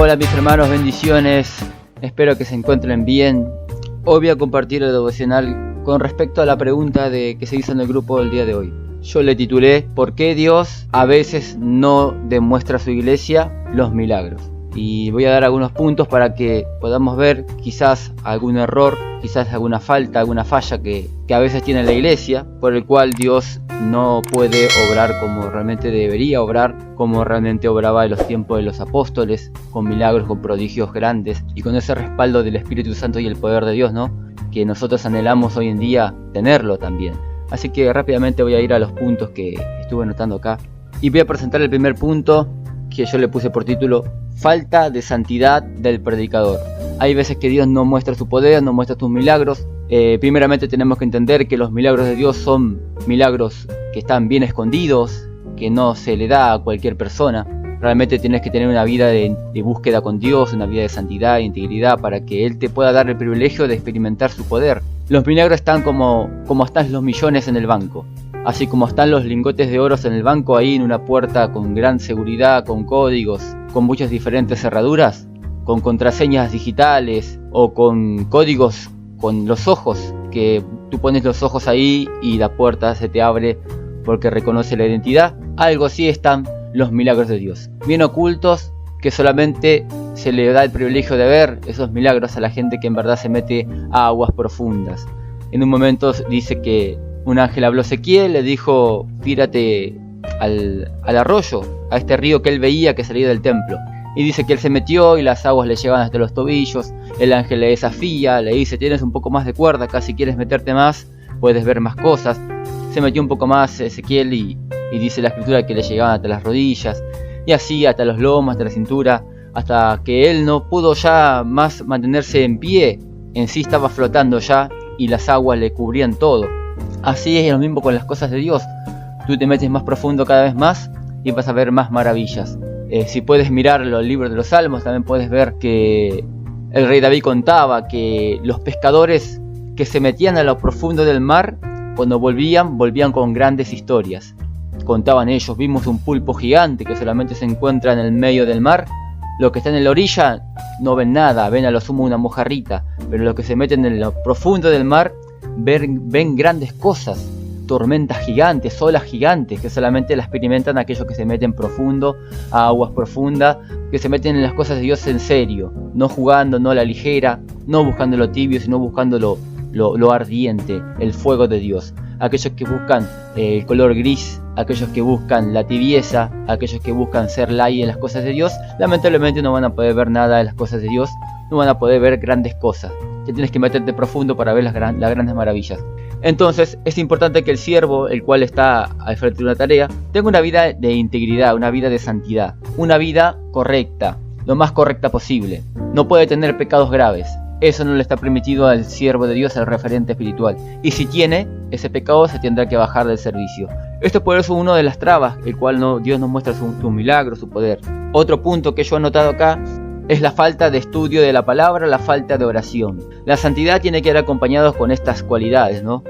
Hola mis hermanos, bendiciones, espero que se encuentren bien. Hoy voy a compartir el devocional con respecto a la pregunta que se hizo en el grupo del día de hoy. Yo le titulé ¿Por qué Dios a veces no demuestra a su iglesia los milagros? Y voy a dar algunos puntos para que podamos ver quizás algún error, quizás alguna falta, alguna falla que a veces tiene la iglesia, por el cual Dios no puede obrar como realmente debería obrar, como realmente obraba en los tiempos de los apóstoles, con milagros, con prodigios grandes y con ese respaldo del Espíritu Santo y el poder de Dios, ¿no? Que nosotros anhelamos hoy en día tenerlo también. Así que rápidamente voy a ir a los puntos que estuve anotando acá y voy a presentar el primer punto que yo le puse por título: falta de santidad del predicador. Hay veces que Dios no muestra su poder, no muestra sus milagros. Primeramente tenemos que entender que los milagros de Dios son milagros que están bien escondidos, que no se le da a cualquier persona. Realmente tienes que tener una vida de búsqueda con Dios, una vida de santidad e integridad para que Él te pueda dar el privilegio de experimentar su poder. Los milagros están como están los millones en el banco. Así como están los lingotes de oro en el banco, ahí en una puerta con gran seguridad, con códigos, con muchas diferentes cerraduras, con contraseñas digitales o con códigos con los ojos, que tú pones los ojos ahí y la puerta se te abre porque reconoce la identidad. Algo así están los milagros de Dios, bien ocultos, que solamente se le da el privilegio de ver esos milagros a la gente que en verdad se mete a aguas profundas. En un momento dice que un ángel habló a Ezequiel, le dijo: tírate al arroyo, a este río que él veía que salía del templo. Y dice que él se metió y las aguas le llegaban hasta los tobillos. El ángel le desafía, le dice: tienes un poco más de cuerda acá, si quieres meterte más, puedes ver más cosas. Se metió un poco más Ezequiel y dice la escritura que le llegaban hasta las rodillas, y así hasta los lomos, hasta la cintura, hasta que él no pudo ya más mantenerse en pie. En sí estaba flotando ya y las aguas le cubrían todo. Así es lo mismo con las cosas de Dios. Tú te metes más profundo cada vez más y vas a ver más maravillas. Si puedes mirar los libros de los Salmos, también puedes ver que el rey David contaba que los pescadores que se metían a lo profundo del mar, cuando volvían con grandes historias. Contaban ellos: vimos un pulpo gigante que solamente se encuentra en el medio del mar. Los que están en la orilla no ven nada, ven a lo sumo una mojarrita, pero los que se meten en lo profundo del mar ven grandes cosas, tormentas gigantes, olas gigantes, que solamente la experimentan aquellos que se meten profundo, a aguas profundas, que se meten en las cosas de Dios en serio, no jugando, no a la ligera, no buscando lo tibio, sino buscando lo ardiente, el fuego de Dios. Aquellos que buscan el color gris, aquellos que buscan la tibieza, aquellos que buscan ser light en las cosas de Dios, lamentablemente no van a poder ver nada de las cosas de Dios, no van a poder ver grandes cosas. Te tienes que meterte profundo para ver las grandes maravillas. Entonces es importante que el siervo, el cual está al frente de una tarea, tenga una vida de integridad, una vida de santidad, una vida correcta, lo más correcta posible. No puede tener pecados graves. Eso no le está permitido al siervo de Dios, al referente espiritual. Y si tiene ese pecado, se tendrá que bajar del servicio. Esto es por eso una de las trabas, el cual Dios nos muestra su milagro, su poder. Otro punto que yo he anotado acá es la falta de estudio de la palabra, la falta de oración. La santidad tiene que ir acompañada con estas cualidades, ¿no?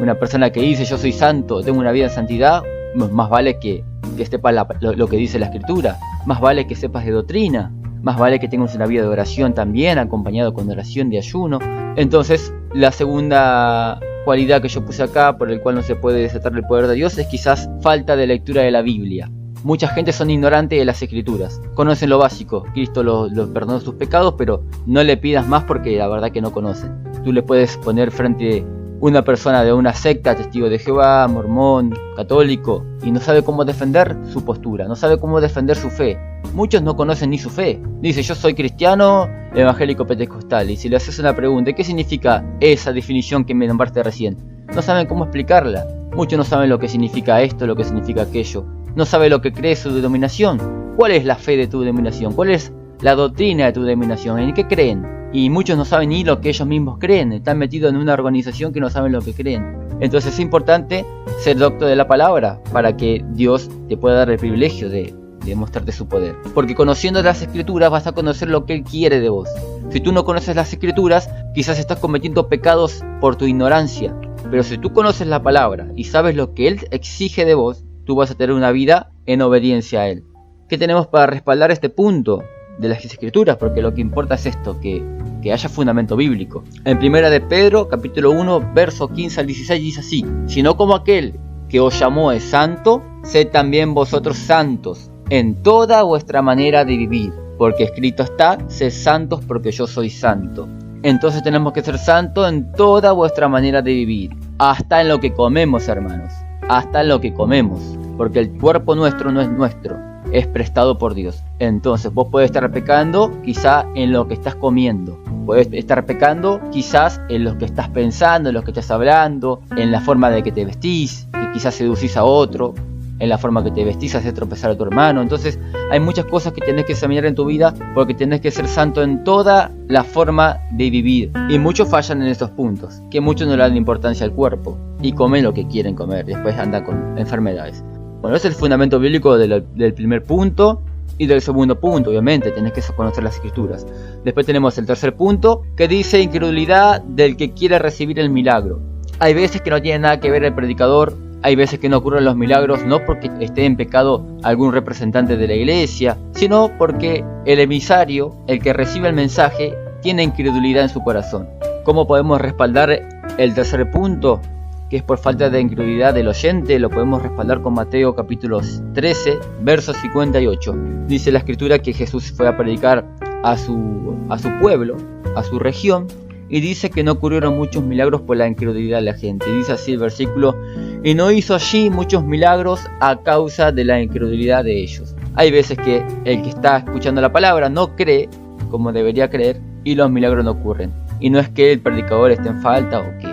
Una persona que dice: yo soy santo, tengo una vida en santidad, más vale que sepas lo que dice la escritura, más vale que sepas de doctrina, más vale que tengas una vida de oración también, acompañado con oración de ayuno. Entonces, la segunda cualidad que yo puse acá, por el cual no se puede desatar el poder de Dios, es quizás falta de lectura de la Biblia. Mucha gente son ignorantes de las escrituras, conocen lo básico: Cristo los perdonó sus pecados, pero no le pidas más porque la verdad que no conocen. Tú le puedes poner frente una persona de una secta, testigo de Jehová, mormón, católico, y no sabe cómo defender su postura, no sabe cómo defender su fe. Muchos no conocen ni su fe. Dice: yo soy cristiano, evangélico pentecostal, y si le haces una pregunta: ¿qué significa esa definición que me nombraste recién? No saben cómo explicarla. Muchos no saben lo que significa esto, lo que significa aquello. No sabe lo que cree su denominación. ¿Cuál es la fe de tu denominación? ¿Cuál es la doctrina de tu denominación? ¿En qué creen? Y muchos no saben ni lo que ellos mismos creen. Están metidos en una organización que no saben lo que creen. Entonces es importante ser doctor de la palabra para que Dios te pueda dar el privilegio de mostrarte su poder. Porque conociendo las escrituras vas a conocer lo que Él quiere de vos. Si tú no conoces las escrituras, quizás estás cometiendo pecados por tu ignorancia. Pero si tú conoces la palabra y sabes lo que Él exige de vos, tú vas a tener una vida en obediencia a Él. ¿Qué tenemos para respaldar este punto? de las escrituras, porque lo que importa es esto, que haya fundamento bíblico. En 1 de Pedro, capítulo 1, verso 15 al 16 dice así: sino como aquel que os llamó es santo, sed también vosotros santos en toda vuestra manera de vivir, porque escrito está: sed santos porque yo soy santo. Entonces tenemos que ser santos en toda vuestra manera de vivir, hasta en lo que comemos, hermanos, hasta en lo que comemos, porque el cuerpo nuestro no es nuestro, es prestado por Dios. Entonces vos podés estar pecando quizá en lo que estás comiendo, podés estar pecando quizás en lo que estás pensando, en lo que estás hablando, en la forma de que te vestís, que quizás seducís a otro, en la forma que te vestís, haces tropezar a tu hermano. Entonces hay muchas cosas que tenés que examinar en tu vida, porque tenés que ser santo en toda la forma de vivir. Y muchos fallan en estos puntos, que muchos no le dan importancia al cuerpo y comen lo que quieren comer, después andan con enfermedades. Bueno, ese es el fundamento bíblico del primer punto. Y del segundo punto, obviamente, tenés que conocer las escrituras. Después tenemos el tercer punto, que dice: incredulidad del que quiere recibir el milagro. Hay veces que no tiene nada que ver el predicador, hay veces que no ocurren los milagros, no porque esté en pecado algún representante de la iglesia, sino porque el emisario, el que recibe el mensaje, tiene incredulidad en su corazón. ¿Cómo podemos respaldar el tercer punto, que es por falta de incredulidad del oyente? Lo podemos respaldar con Mateo capítulo 13, verso 58. Dice la escritura que Jesús fue a predicar a su pueblo, a su región, y dice que no ocurrieron muchos milagros por la incredulidad de la gente. Dice así el versículo: y no hizo allí muchos milagros a causa de la incredulidad de ellos. Hay veces que el que está escuchando la palabra no cree como debería creer y los milagros no ocurren. Y no es que el predicador esté en falta o que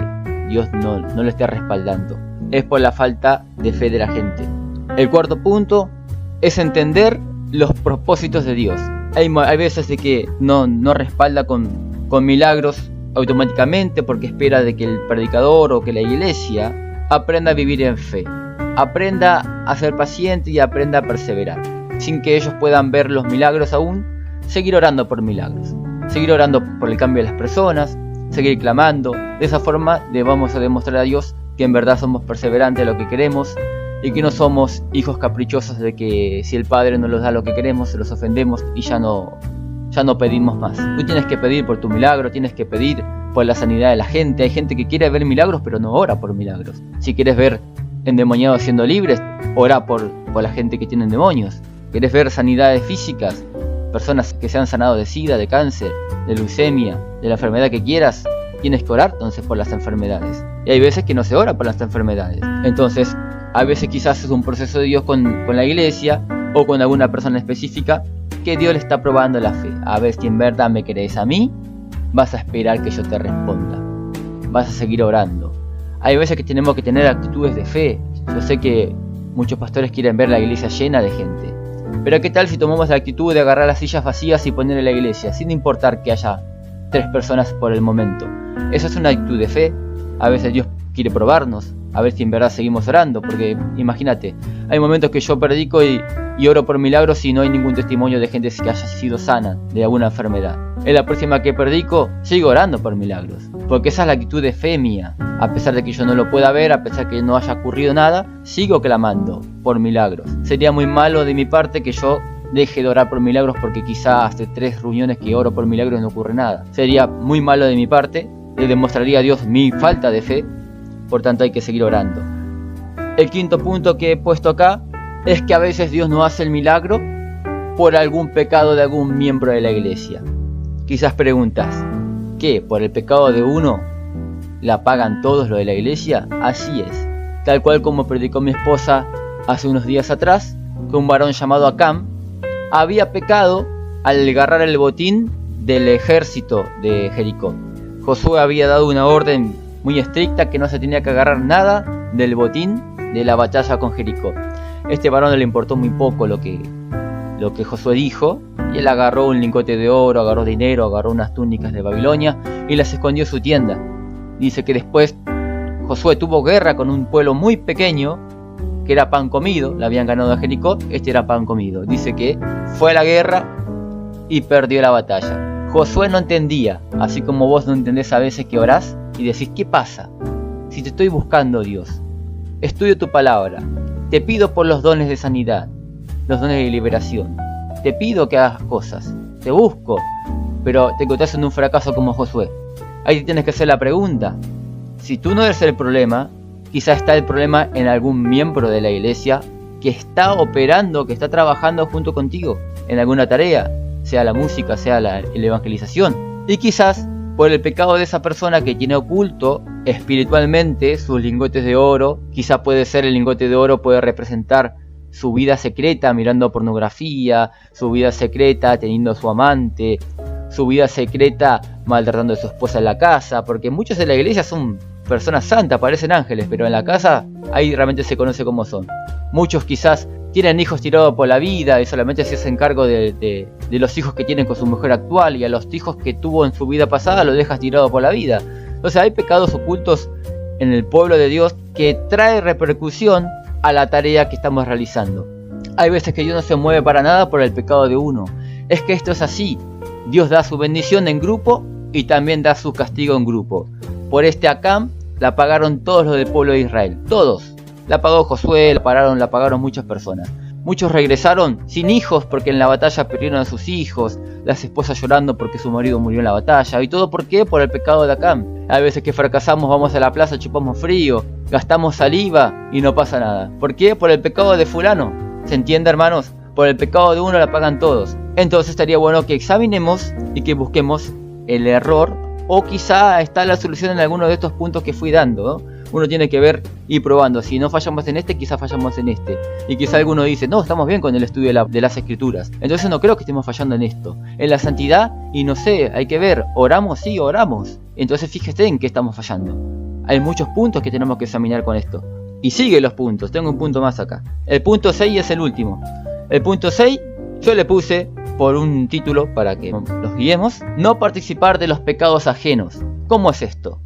Dios no lo esté respaldando, es por la falta de fe de la gente. El cuarto punto es entender los propósitos de Dios. Hay veces de que no respalda con milagros automáticamente, porque espera de que el predicador o que la iglesia aprenda a vivir en fe, aprenda a ser paciente y aprenda a perseverar. Sin que ellos puedan ver los milagros aún, seguir orando por milagros, seguir orando por el cambio de las personas, seguir clamando. De esa forma le vamos a demostrar a Dios que en verdad somos perseverantes en lo que queremos y que no somos hijos caprichosos de que si el Padre no nos da lo que queremos, se los ofendemos y ya no pedimos más. Tú tienes que pedir por tu milagro, tienes que pedir por la sanidad de la gente. Hay gente que quiere ver milagros pero no ora por milagros. Si quieres ver endemoniados siendo libres, ora por la gente que tiene demonios. ¿Quieres ver sanidades físicas? Personas que se han sanado de SIDA, de cáncer, de leucemia, de la enfermedad que quieras, tienes que orar entonces por las enfermedades. Y hay veces que no se ora por las enfermedades. Entonces, a veces quizás es un proceso de Dios con la iglesia o con alguna persona específica, que Dios le está probando la fe. A ver si en verdad me querés a mí, vas a esperar que yo te responda, vas a seguir orando. Hay veces que tenemos que tener actitudes de fe. Yo sé que muchos pastores quieren ver la iglesia llena de gente, pero ¿qué tal si tomamos la actitud de agarrar las sillas vacías y poner en la iglesia, sin importar que haya 3 personas por el momento? Eso es una actitud de fe. A veces Dios quiere probarnos, a ver si en verdad seguimos orando, porque imagínate, hay momentos que yo predico y oro por milagros y no hay ningún testimonio de gente que haya sido sana de alguna enfermedad. En la próxima que predico, sigo orando por milagros, porque esa es la actitud de fe mía. A pesar de que yo no lo pueda ver, a pesar de que no haya ocurrido nada, sigo clamando por milagros. Sería muy malo de mi parte que yo deje de orar por milagros porque quizá hace 3 reuniones que oro por milagros y no ocurre nada. Sería muy malo de mi parte, le demostraría a Dios mi falta de fe, por tanto hay que seguir orando. El quinto punto que he puesto acá es que a veces Dios no hace el milagro por algún pecado de algún miembro de la iglesia. Quizás preguntas, ¿qué? ¿Por el pecado de uno la pagan todos los de la iglesia? Así es, tal cual como predicó mi esposa hace unos días atrás, que un varón llamado Acán había pecado al agarrar el botín del ejército de Jericó. Josué había dado una orden muy estricta que no se tenía que agarrar nada del botín de la batalla con Jericó. Este varón no le importó muy poco lo que Josué dijo, y él agarró un lingote de oro, agarró dinero, agarró unas túnicas de Babilonia y las escondió en su tienda. Dice que después Josué tuvo guerra con un pueblo muy pequeño que era pan comido, le habían ganado a Jericó, este era pan comido. Dice que fue a la guerra y perdió la batalla. Josué no entendía, así como vos no entendés a veces que orás y decís, ¿qué pasa? Si te estoy buscando, Dios, estudio tu palabra, te pido por los dones de sanidad, los dones de liberación, te pido que hagas cosas, te busco, pero te encontrás en un fracaso como Josué. Ahí te tienes que hacer la pregunta, si tú no eres el problema, quizás está el problema en algún miembro de la iglesia que está operando, que está trabajando junto contigo en alguna tarea, sea la música, sea la evangelización. Y quizás por el pecado de esa persona que tiene oculto espiritualmente sus lingotes de oro, quizás puede ser el lingote de oro, puede representar su vida secreta mirando pornografía, su vida secreta teniendo a su amante, su vida secreta maltratando a su esposa en la casa, porque muchos de la iglesia son personas santas, parecen ángeles, pero en la casa ahí realmente se conoce cómo son. Muchos quizás tienen hijos tirados por la vida y solamente se hacen cargo de los hijos que tienen con su mujer actual, y a los hijos que tuvo en su vida pasada los dejas tirados por la vida. Entonces hay pecados ocultos en el pueblo de Dios que trae repercusión a la tarea que estamos realizando. Hay veces que Dios no se mueve para nada por el pecado de uno. Es que esto es así. Dios da su bendición en grupo y también da su castigo en grupo. Por este Acán la pagaron todos los del pueblo de Israel. Todos. La pagó Josué, la pagaron muchas personas. Muchos regresaron sin hijos porque en la batalla perdieron a sus hijos, las esposas llorando porque su marido murió en la batalla. ¿Y todo por qué? Por el pecado de Acán. Hay veces que fracasamos, vamos a la plaza, chupamos frío, gastamos saliva y no pasa nada. ¿Por qué? Por el pecado de fulano. ¿Se entiende, hermanos? Por el pecado de uno la pagan todos. Entonces estaría bueno que examinemos y que busquemos el error, o quizá está la solución en alguno de estos puntos que fui dando, ¿no? Uno tiene que ver y probando. Si no fallamos en este, quizás fallamos en este. Y quizá alguno dice, no, estamos bien con el estudio de las escrituras. Entonces no creo que estemos fallando en esto. En la santidad, y no sé, hay que ver, oramos, sí, oramos. Entonces fíjese en qué estamos fallando. Hay muchos puntos que tenemos que examinar con esto. Y sigue los puntos, tengo un punto más acá. El punto 6 es el último. El punto 6 yo le puse por un título para que los guiemos. No participar de los pecados ajenos. ¿Cómo es esto?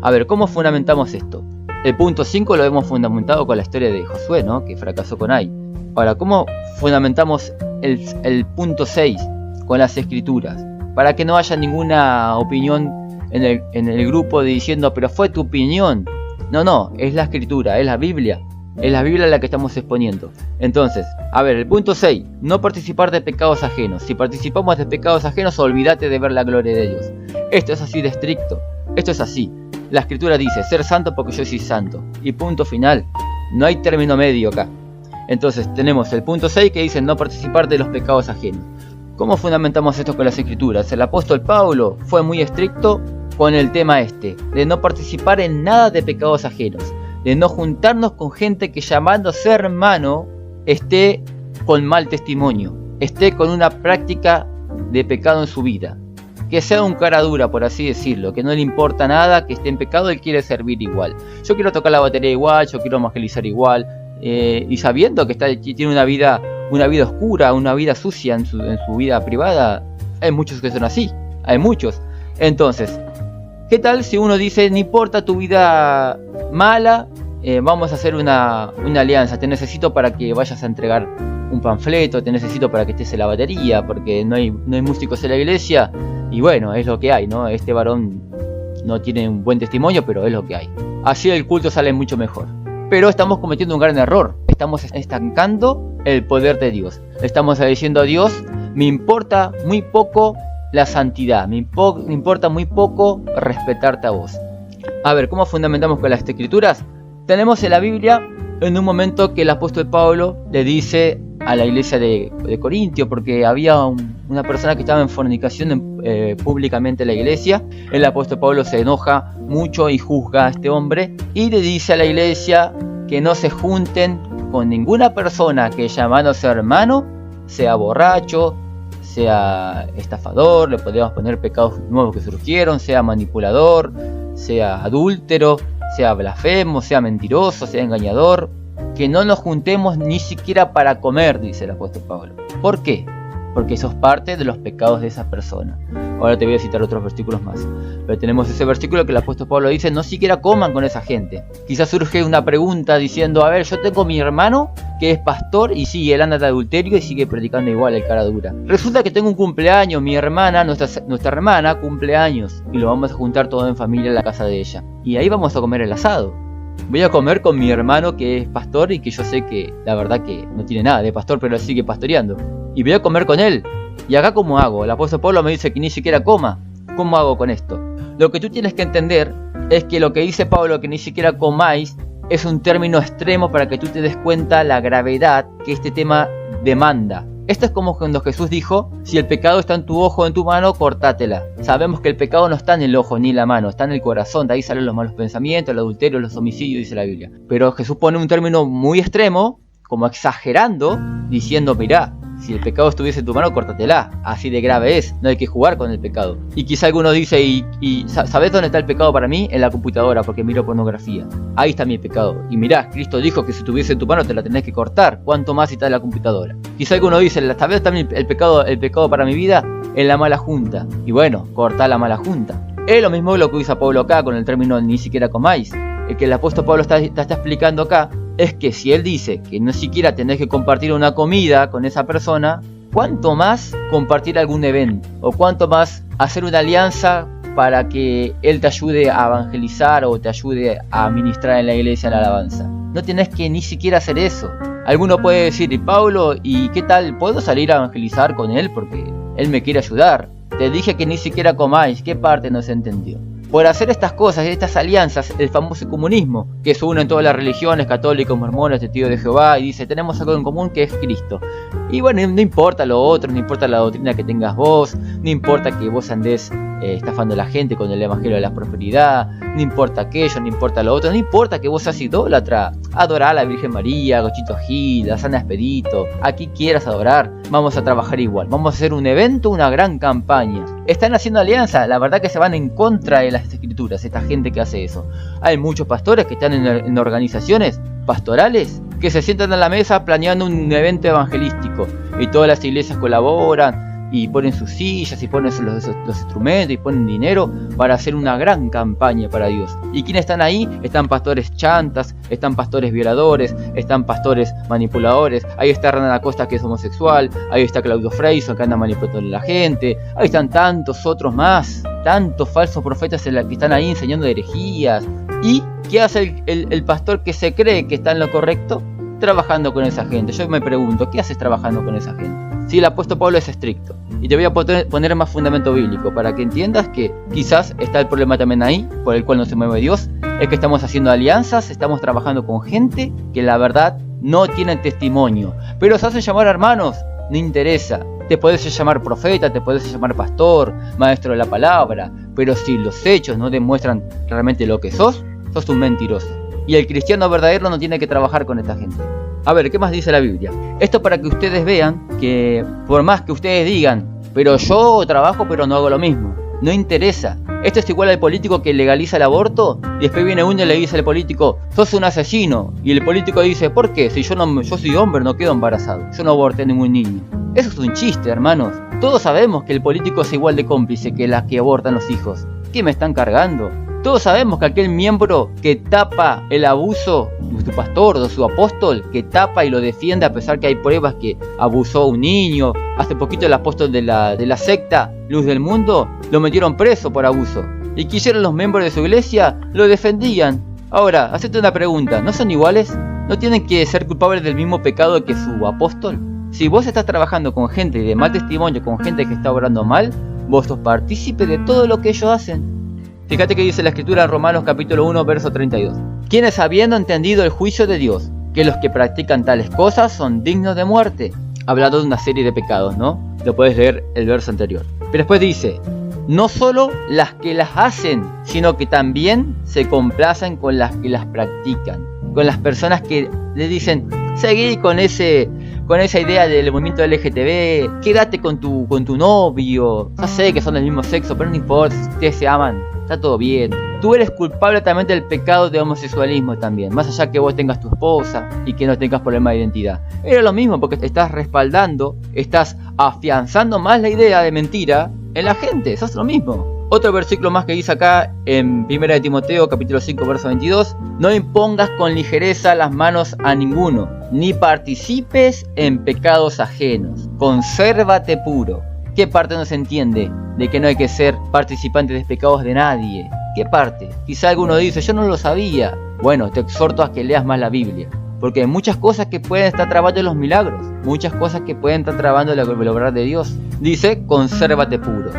A ver, ¿cómo fundamentamos esto? El punto 5 lo hemos fundamentado con la historia de Josué, ¿no? Que fracasó con Ai. Ahora, ¿cómo fundamentamos el punto 6 con las escrituras? Para que no haya ninguna opinión en el grupo diciendo, pero fue tu opinión. No, es la escritura, es la Biblia. Es la Biblia la que estamos exponiendo. Entonces, a ver, el punto 6. No participar de pecados ajenos. Si participamos de pecados ajenos, olvídate de ver la gloria de Dios. Esto es así de estricto. Esto es así. La escritura dice, ser santo porque yo soy santo. Y punto final. No hay término medio acá. Entonces tenemos el punto 6 que dice no participar de los pecados ajenos. ¿Cómo fundamentamos esto con las escrituras? El apóstol Pablo fue muy estricto con el tema este, de no participar en nada de pecados ajenos, de no juntarnos con gente que llamándose hermano esté con mal testimonio, esté con una práctica de pecado en su vida. Que sea un cara dura, por así decirlo, que no le importa nada, que esté en pecado, él quiere servir igual. Yo quiero tocar la batería igual, yo quiero evangelizar igual, y sabiendo que tiene una vida oscura, una vida sucia en su vida privada. Hay muchos que son así, hay muchos. Entonces, ¿qué tal si uno dice, no importa tu vida mala, vamos a hacer una alianza, te necesito para que vayas a entregar un panfleto, te necesito para que estés en la batería, porque no hay músicos en la iglesia, y bueno, es lo que hay, ¿no? Este varón no tiene un buen testimonio, pero es lo que hay. Así el culto sale mucho mejor. Pero estamos cometiendo un gran error, estamos estancando el poder de Dios. Estamos diciendo a Dios, me importa muy poco la santidad, me importa muy poco respetarte a vos. A ver, ¿cómo fundamentamos con las escrituras? Tenemos en la Biblia en un momento que el apóstol Pablo le dice a la iglesia de Corintio, porque había una persona que estaba en fornicación públicamente en la iglesia. El apóstol Pablo se enoja mucho y juzga a este hombre y le dice a la iglesia que no se junten con ninguna persona que llamándose hermano sea borracho, sea estafador, le podríamos poner pecados nuevos que surgieron, sea manipulador, sea adúltero, sea blasfemo, sea mentiroso, sea engañador. Que no nos juntemos ni siquiera para comer, dice el apóstol Pablo. ¿Por qué? Porque eso es parte de los pecados de esa persona. Ahora te voy a citar otros versículos más. Pero tenemos ese versículo que el apóstol Pablo dice, no siquiera coman con esa gente. Quizás surge una pregunta diciendo, a ver, yo tengo mi hermano que es pastor y sí, él anda de adulterio y sigue predicando igual el cara dura. Resulta que tengo un cumpleaños, mi hermana, nuestra hermana cumple años y lo vamos a juntar todo en familia en la casa de ella. Y ahí vamos a comer el asado. Voy a comer con mi hermano que es pastor y que yo sé que la verdad que no tiene nada de pastor, pero sigue pastoreando. Y voy a comer con él. ¿Y acá cómo hago? El apóstol Pablo me dice que ni siquiera coma. ¿Cómo hago con esto? Lo que tú tienes que entender es que lo que dice Pablo, que ni siquiera comáis, es un término extremo para que tú te des cuenta la gravedad que este tema demanda. Esto es como cuando Jesús dijo, si el pecado está en tu ojo o en tu mano, cortátela. Sabemos que el pecado no está en el ojo ni en la mano, está en el corazón, de ahí salen los malos pensamientos, el adulterio, los homicidios, dice la Biblia. Pero Jesús pone un término muy extremo, como exagerando, diciendo, mirá, si el pecado estuviese en tu mano, córtatela. Así de grave es, no hay que jugar con el pecado. Y quizá alguno dice, ¿sabes dónde está el pecado para mí? En la computadora, porque miro pornografía. Ahí está mi pecado. Y mirá, Cristo dijo que si estuviese en tu mano te la tenés que cortar. ¿Cuánto más si está en la computadora? Quizá alguno dice, ¿sabes dónde está el pecado para mi vida? En la mala junta. Y bueno, cortá la mala junta. Es lo mismo lo que usa Pablo acá con el término ni siquiera comáis. El que el apóstol Pablo está explicando acá es que si él dice que no siquiera tenés que compartir una comida con esa persona, ¿cuánto más compartir algún evento? ¿O cuánto más hacer una alianza para que él te ayude a evangelizar o te ayude a ministrar en la iglesia en la alabanza? No tenés que ni siquiera hacer eso. Alguno puede decir, ¿y Pablo, y qué tal? ¿Puedo salir a evangelizar con él porque él me quiere ayudar? Te dije que ni siquiera comáis. ¿Qué parte no se entendió? Por hacer estas cosas, estas alianzas, el famoso comunismo, que se une en todas las religiones, católicos, mormones, testigos de Jehová, y dice, tenemos algo en común que es Cristo. Y bueno, no importa lo otro, no importa la doctrina que tengas vos, no importa que vos andés estafando a la gente con el evangelio de la prosperidad, no importa aquello, no importa lo otro, no importa que vos seas idólatra, adorá a la Virgen María, a Gochito Gil, a San Expedito, a quien quieras adorar, vamos a trabajar igual, vamos a hacer un evento, una gran campaña. Están haciendo alianza, la verdad que se van en contra de las escrituras, esta gente que hace eso. Hay muchos pastores que están en organizaciones pastorales que se sientan a la mesa planeando un evento evangelístico y todas las iglesias colaboran y ponen sus sillas y ponen los instrumentos y ponen dinero para hacer una gran campaña para Dios. ¿Y quiénes están ahí? Están pastores chantas, están pastores violadores, están pastores manipuladores, ahí está Hernán Acosta que es homosexual, ahí está Claudio Freyson que anda manipulando a la gente, ahí están tantos otros más, tantos falsos profetas que están ahí enseñando herejías. ¿Y qué hace el pastor que se cree que está en lo correcto? Trabajando con esa gente. Yo me pregunto, ¿qué haces trabajando con esa gente? Si el apóstol Pablo es estricto. Y te voy a poner más fundamento bíblico para que entiendas que quizás está el problema también ahí, por el cual no se mueve Dios, es que estamos haciendo alianzas, estamos trabajando con gente que la verdad no tiene testimonio. Pero se hacen llamar hermanos, no interesa. Te puedes llamar profeta, te puedes llamar pastor, maestro de la palabra, pero si los hechos no demuestran realmente lo que sos un mentiroso. Y el cristiano verdadero no tiene que trabajar con esta gente. A ver, ¿qué más dice la Biblia? Esto para que ustedes vean que por más que ustedes digan, pero yo trabajo pero no hago lo mismo, no interesa. Esto es igual al político que legaliza el aborto y después viene uno y le dice al político, sos un asesino. Y el político dice, ¿por qué? Si yo soy hombre, no quedo embarazado, yo no aborté a ningún niño. Eso es un chiste, hermanos. Todos sabemos que el político es igual de cómplice que las que abortan los hijos. ¿Qué me están cargando? Todos sabemos que aquel miembro que tapa el abuso de su pastor, de su apóstol, que tapa y lo defiende a pesar que hay pruebas que abusó a un niño. Hace poquito el apóstol de la secta Luz del Mundo lo metieron preso por abuso. ¿Y qué hicieron los miembros de su iglesia? Lo defendían. Ahora, hacete una pregunta, ¿no son iguales? ¿No tienen que ser culpables del mismo pecado que su apóstol? Si vos estás trabajando con gente de mal testimonio, con gente que está obrando mal, vos sos partícipe de todo lo que ellos hacen. Fíjate que dice la escritura en Romanos capítulo 1 verso 32. Quienes habiendo entendido el juicio de Dios, que los que practican tales cosas son dignos de muerte. Hablando de una serie de pecados, ¿no? Lo puedes leer el verso anterior. Pero después dice, no solo las que las hacen, sino que también se complacen con las que las practican. Con las personas que le dicen, seguí con esa idea del movimiento LGTB, quédate con tu novio, ya sé que son del mismo sexo, pero no importa, si ustedes se aman, está todo bien. Tú eres culpable también del pecado de homosexualismo también, más allá que vos tengas tu esposa y que no tengas problema de identidad. Era lo mismo porque te estás respaldando, estás afianzando más la idea de mentira en la gente, eso es lo mismo. Otro versículo más que dice acá en 1 de Timoteo capítulo 5 verso 22, no impongas con ligereza las manos a ninguno, ni participes en pecados ajenos, consérvate puro. ¿Qué parte no se entiende de que no hay que ser participante de pecados de nadie? ¿Qué parte? Quizá alguno dice, yo no lo sabía. Bueno, te exhorto a que leas más la Biblia, porque hay muchas cosas que pueden estar trabando los milagros, muchas cosas que pueden estar trabando el obrar de Dios. Dice, consérvate puro.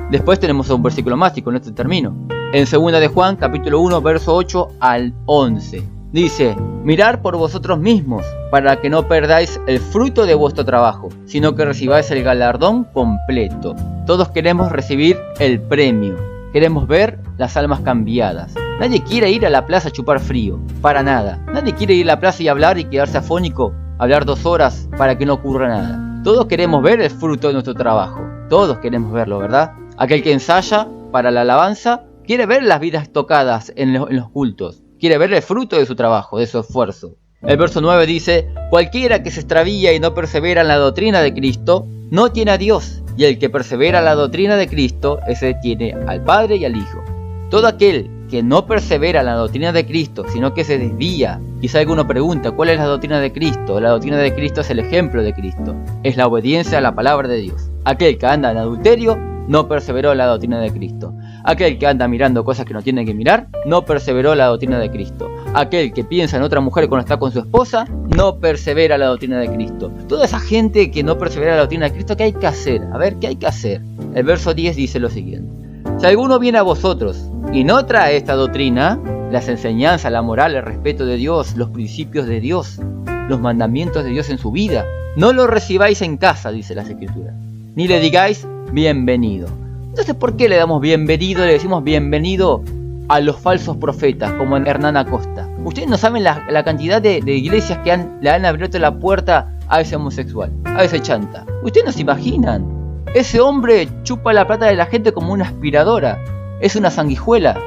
Después tenemos un versículo más y con esto termino. En 2 de Juan, capítulo 1, verso 8 al 11. Dice, mirad por vosotros mismos, para que no perdáis el fruto de vuestro trabajo, sino que recibáis el galardón completo. Todos queremos recibir el premio, queremos ver las almas cambiadas. Nadie quiere ir a la plaza a chupar frío, para nada. Nadie quiere ir a la plaza y hablar y quedarse afónico, hablar 2 horas para que no ocurra nada. Todos queremos ver el fruto de nuestro trabajo, todos queremos verlo, ¿verdad? Aquel que ensaya para la alabanza quiere ver las vidas tocadas en los cultos. Quiere ver el fruto de su trabajo, de su esfuerzo. El verso 9 dice, cualquiera que se extravía y no persevera en la doctrina de Cristo, no tiene a Dios. Y el que persevera en la doctrina de Cristo, ese tiene al Padre y al Hijo. Todo aquel que no persevera en la doctrina de Cristo, sino que se desvía. Quizá alguno pregunta, ¿cuál es la doctrina de Cristo? La doctrina de Cristo es el ejemplo de Cristo. Es la obediencia a la palabra de Dios. Aquel que anda en adulterio, no perseveró en la doctrina de Cristo. Aquel que anda mirando cosas que no tiene que mirar, no perseveró la doctrina de Cristo. Aquel que piensa en otra mujer cuando está con su esposa, no persevera la doctrina de Cristo. Toda esa gente que no persevera la doctrina de Cristo, ¿qué hay que hacer? A ver, ¿qué hay que hacer? El verso 10 dice lo siguiente. Si alguno viene a vosotros y no trae esta doctrina, las enseñanzas, la moral, el respeto de Dios, los principios de Dios, los mandamientos de Dios en su vida, no lo recibáis en casa, dice las Escrituras, ni le digáis bienvenido. Entonces, ¿por qué le damos bienvenido? Le decimos bienvenido a los falsos profetas, como en Hernán Acosta. Ustedes no saben la cantidad de iglesias que le han abierto la puerta a ese homosexual, a ese chanta. Ustedes no se imaginan. Ese hombre chupa la plata de la gente como una aspiradora. Es una sanguijuela.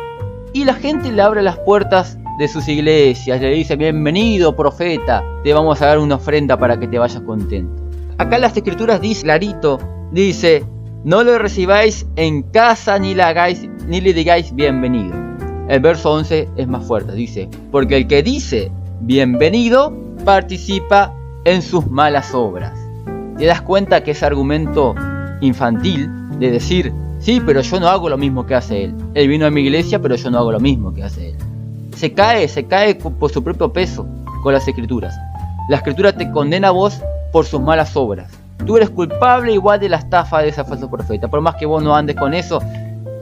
Y la gente le abre las puertas de sus iglesias. Le dice, bienvenido profeta, te vamos a dar una ofrenda para que te vayas contento. Acá las Escrituras dice clarito, dice, no lo recibáis en casa ni le digáis bienvenido. El verso 11 es más fuerte, dice, porque el que dice bienvenido participa en sus malas obras. ¿Te das cuenta que ese argumento infantil de decir, sí, pero yo no hago lo mismo que hace él? Él vino a mi iglesia, pero yo no hago lo mismo que hace él. Se cae por su propio peso con las Escrituras. La Escritura te condena a vos por sus malas obras. Tú eres culpable igual de la estafa de ese falso profeta. Por más que vos no andes con eso,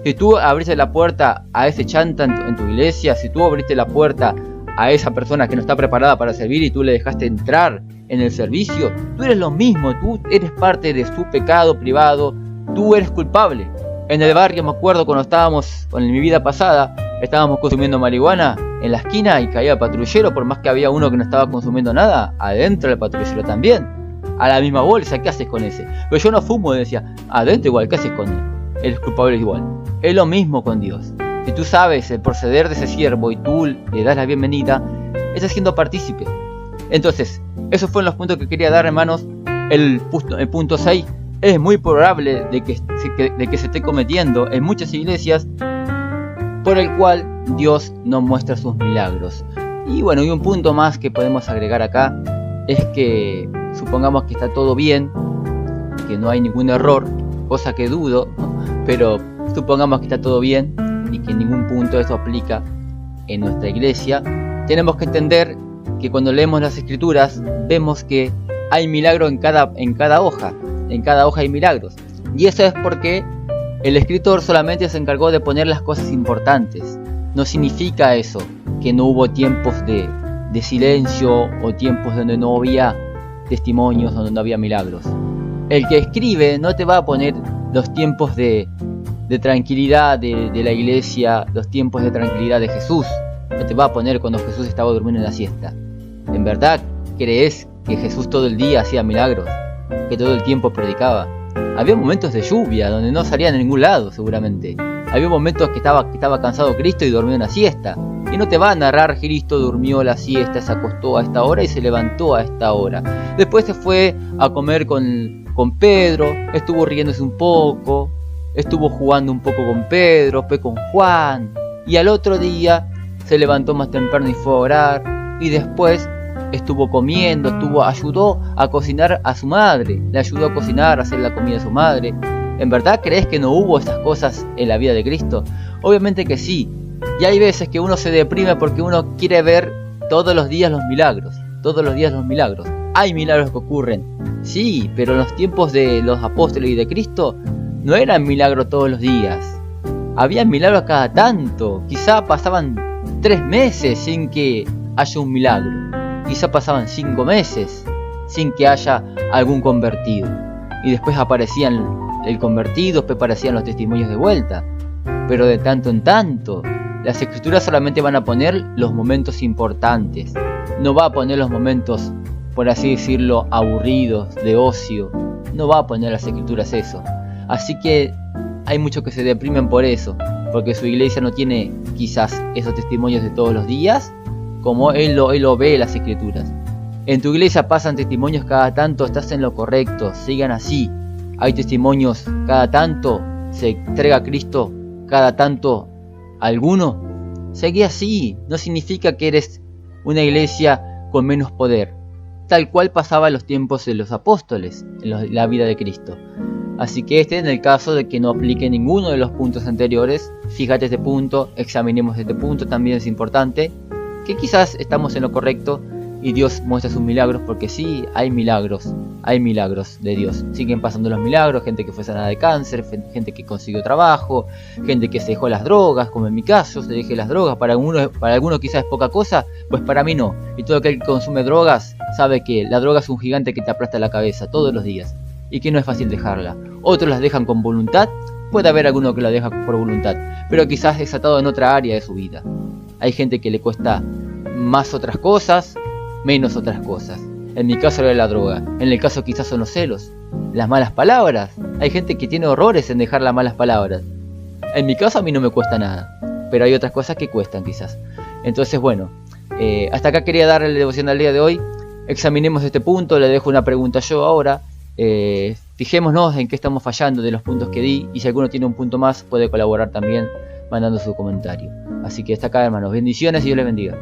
si tú abriste la puerta a ese chanta en tu iglesia, si tú abriste la puerta a esa persona que no está preparada para servir y tú le dejaste entrar en el servicio, tú eres lo mismo, tú eres parte de su pecado privado, tú eres culpable. En el barrio me acuerdo cuando estábamos, en mi vida pasada, estábamos consumiendo marihuana en la esquina y caía el patrullero, por más que había uno que no estaba consumiendo nada, adentro del patrullero también. A la misma bolsa, ¿qué haces con ese? Pero yo no fumo, decía, adentro igual, ¿qué haces con él? Él es culpable igual. Es lo mismo con Dios. Si tú sabes el proceder de ese siervo y tú le das la bienvenida, estás siendo partícipe. Entonces, esos fueron los puntos que quería dar, hermanos. El punto 6, es muy probable de que se esté cometiendo en muchas iglesias, por el cual Dios no muestra sus milagros. Y bueno, y un punto más que podemos agregar acá, es que supongamos que está todo bien, que no hay ningún error, cosa que dudo, pero supongamos que está todo bien y que en ningún punto eso aplica en nuestra iglesia. Tenemos que entender que cuando leemos las Escrituras vemos que hay milagro en cada hoja hay milagros, y eso es porque el escritor solamente se encargó de poner las cosas importantes. No significa eso que no hubo tiempos de silencio o tiempos donde no había testimonios, donde no había milagros. El que escribe no te va a poner los tiempos de tranquilidad de la iglesia, los tiempos de tranquilidad de Jesús. No te va a poner cuando Jesús estaba durmiendo en la siesta. ¿En verdad crees que Jesús todo el día hacía milagros? ¿Que todo el tiempo predicaba? Había momentos de lluvia donde no salían a ningún lado seguramente. Había momentos que estaba cansado Cristo y dormía una siesta. Y no te va a narrar, Cristo durmió la siesta, se acostó a esta hora y se levantó a esta hora. Después se fue a comer con Pedro, estuvo riéndose un poco, estuvo jugando un poco con Pedro, fue con Juan. Y al otro día se levantó más temprano y fue a orar. Y después estuvo comiendo, ayudó a cocinar a su madre. Le ayudó a cocinar, a hacer la comida a su madre. ¿En verdad crees que no hubo estas cosas en la vida de Cristo? Obviamente que sí. Y hay veces que uno se deprime porque uno quiere ver todos los días los milagros. todos los días los milagros. Hay milagros que ocurren, sí, pero en los tiempos de los apóstoles y de Cristo no eran milagros todos los días. Había milagros cada tanto. Quizá pasaban 3 meses sin que haya un milagro. Quizá pasaban 5 meses sin que haya algún convertido. Y después aparecían el convertido, después aparecían los testimonios de vuelta. Pero de tanto en tanto, las escrituras solamente van a poner los momentos importantes. No va a poner los momentos, por así decirlo, aburridos, de ocio. No va a poner las escrituras eso. Así que hay muchos que se deprimen por eso, porque su iglesia no tiene quizás esos testimonios de todos los días, como él lo ve en las escrituras. En tu iglesia pasan testimonios cada tanto, estás en lo correcto, sigan así. Hay testimonios cada tanto, se entrega a Cristo cada tanto alguno. Seguí así, no significa que eres una iglesia con menos poder, tal cual pasaba en los tiempos de los apóstoles, en la vida de Cristo. Así que en el caso de que no aplique ninguno de los puntos anteriores, fíjate este punto, examinemos este punto, también es importante, que quizás estamos en lo correcto y Dios muestra sus milagros, porque sí, hay milagros de Dios. Siguen pasando los milagros, gente que fue sanada de cáncer, gente que consiguió trabajo, gente que se dejó las drogas, como en mi caso, se dejé las drogas. Para algunos quizás es poca cosa, pues para mí no. Y todo aquel que consume drogas sabe que la droga es un gigante que te aplasta la cabeza todos los días y que no es fácil dejarla. Otros las dejan con voluntad, puede haber alguno que la deja por voluntad, pero quizás desatado en otra área de su vida. Hay gente que le cuesta más otras cosas, menos otras cosas. En mi caso era la droga, en el caso quizás son los celos, las malas palabras. Hay gente que tiene horrores en dejar las malas palabras. En mi caso a mí no me cuesta nada, pero hay otras cosas que cuestan quizás. Entonces bueno, hasta acá quería darle el devoción al día de hoy. Examinemos este punto, le dejo una pregunta yo ahora. Fijémonos en qué estamos fallando de los puntos que di, y si alguno tiene un punto más puede colaborar también mandando su comentario. Así que hasta acá, hermanos, bendiciones y Dios les bendiga.